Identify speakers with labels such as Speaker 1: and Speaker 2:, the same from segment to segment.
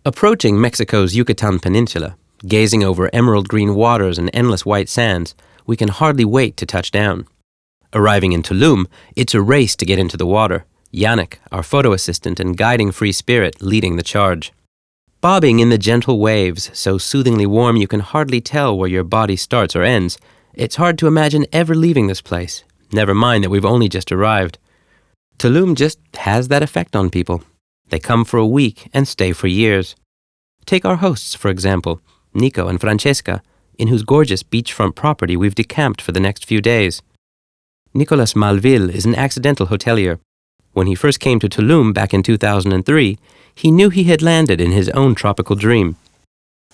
Speaker 1: Approaching Mexico's Yucatan Peninsula, gazing over emerald green waters and endless white sands, we can hardly wait to touch down. Arriving in Tulum, it's a race to get into the water, Yannick, our photo assistant and guiding free spirit, leading the charge. Bobbing in the gentle waves, so soothingly warm you can hardly tell where your body starts or ends, it's hard to imagine ever leaving this place, never mind that we've only just arrived. Tulum just has that effect on people. They come for a week and stay for years. Take our hosts, for example, Nico and Francesca, in whose gorgeous beachfront property we've decamped for the next few days. Nicolas Malville is an accidental hotelier. When he first came to Tulum back in 2003, he knew he had landed in his own tropical dream.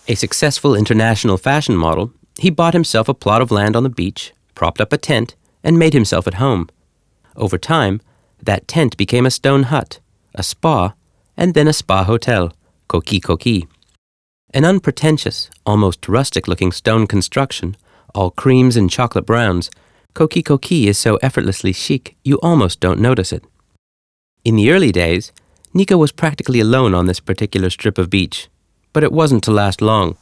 Speaker 1: A successful international fashion model, he bought himself a plot of land on the beach, propped up a tent, and made himself at home. Over time, that tent became a stone hut, a spa, and then a spa hotel, Coqui Coqui. An unpretentious, almost rustic-looking stone construction, all creams and chocolate browns, Coqui Coqui is so effortlessly chic you almost don't notice it. In the early days, Nico was practically alone on this particular strip of beach, but it wasn't to last long.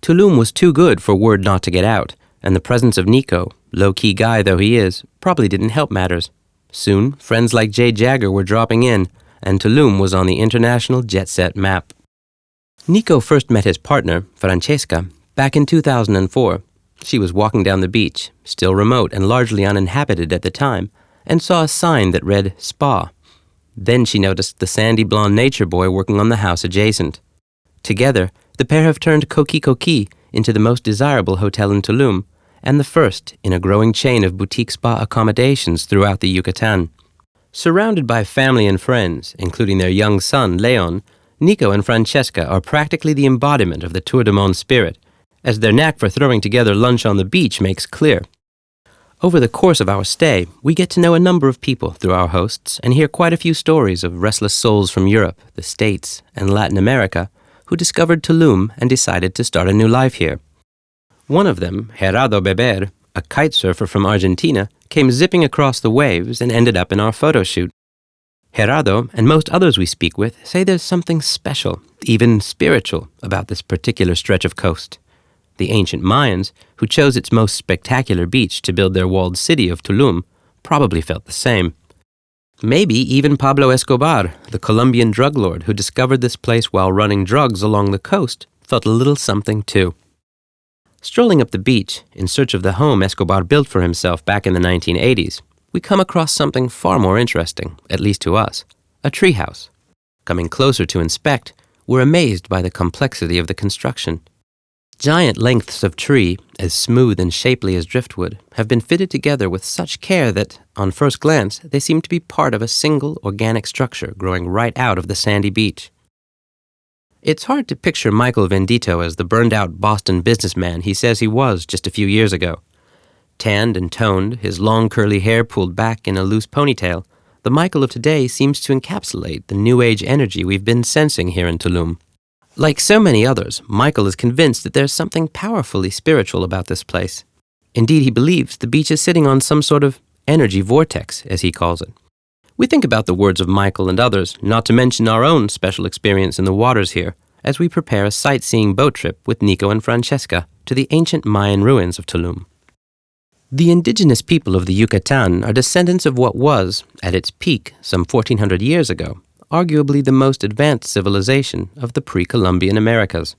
Speaker 1: Tulum was too good for word not to get out, and the presence of Nico, low-key guy though he is, probably didn't help matters. Soon, friends like Jay Jagger were dropping in, and Tulum was on the international jet-set map. Nico first met his partner, Francesca, back in 2004. She was walking down the beach, still remote and largely uninhabited at the time, and saw a sign that read Spa. Then she noticed the sandy blonde nature boy working on the house adjacent. Together, the pair have turned Coqui Coqui into the most desirable hotel in Tulum, and the first in a growing chain of boutique spa accommodations throughout the Yucatan. Surrounded by family and friends, including their young son, Leon, Nico and Francesca are practically the embodiment of the Tour du Monde spirit, as their knack for throwing together lunch on the beach makes clear. Over the course of our stay, we get to know a number of people through our hosts and hear quite a few stories of restless souls from Europe, the States, and Latin America who discovered Tulum and decided to start a new life here. One of them, Gerardo Beber, a kite surfer from Argentina, came zipping across the waves and ended up in our photo shoot. Gerardo and most others we speak with say there's something special, even spiritual, about this particular stretch of coast. The ancient Mayans, who chose its most spectacular beach to build their walled city of Tulum, probably felt the same. Maybe even Pablo Escobar, the Colombian drug lord who discovered this place while running drugs along the coast, felt a little something too. Strolling up the beach, in search of the home Escobar built for himself back in the 1980s, we come across something far more interesting, at least to us, a treehouse. Coming closer to inspect, we're amazed by the complexity of the construction. Giant lengths of tree, as smooth and shapely as driftwood, have been fitted together with such care that, on first glance, they seem to be part of a single organic structure growing right out of the sandy beach. It's hard to picture Michael Vendito as the burned-out Boston businessman he says he was just a few years ago. Tanned and toned, his long curly hair pulled back in a loose ponytail, the Michael of today seems to encapsulate the new age energy we've been sensing here in Tulum. Like so many others, Michael is convinced that there's something powerfully spiritual about this place. Indeed, he believes the beach is sitting on some sort of energy vortex, as he calls it. We think about the words of Michael and others, not to mention our own special experience in the waters here, as we prepare a sightseeing boat trip with Nico and Francesca to the ancient Mayan ruins of Tulum. The indigenous people of the Yucatan are descendants of what was, at its peak some 1,400 years ago, arguably the most advanced civilization of the pre-Columbian Americas.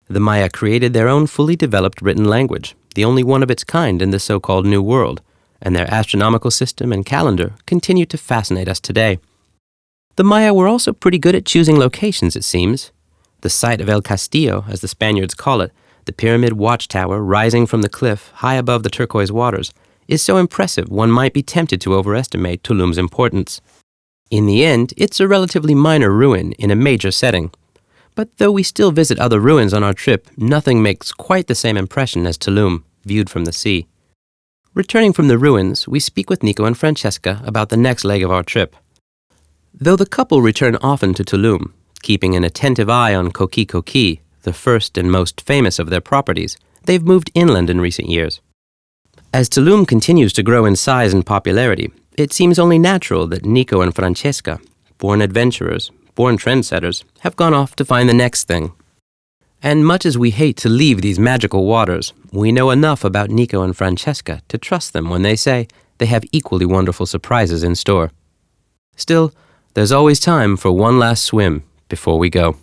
Speaker 1: The Maya created their own fully developed written language, the only one of its kind in the so-called New World, and their astronomical system and calendar continue to fascinate us today. The Maya were also pretty good at choosing locations, it seems. The site of El Castillo, as the Spaniards call it, the pyramid watchtower rising from the cliff high above the turquoise waters, is so impressive one might be tempted to overestimate Tulum's importance. In the end, it's a relatively minor ruin in a major setting. But though we still visit other ruins on our trip, nothing makes quite the same impression as Tulum, viewed from the sea. Returning from the ruins, we speak with Nico and Francesca about the next leg of our trip. Though the couple return often to Tulum, keeping an attentive eye on Coqui Coqui, the first and most famous of their properties, they've moved inland in recent years. As Tulum continues to grow in size and popularity, it seems only natural that Nico and Francesca, born adventurers, born trendsetters, have gone off to find the next thing. And much as we hate to leave these magical waters, we know enough about Nico and Francesca to trust them when they say they have equally wonderful surprises in store. Still, there's always time for one last swim before we go.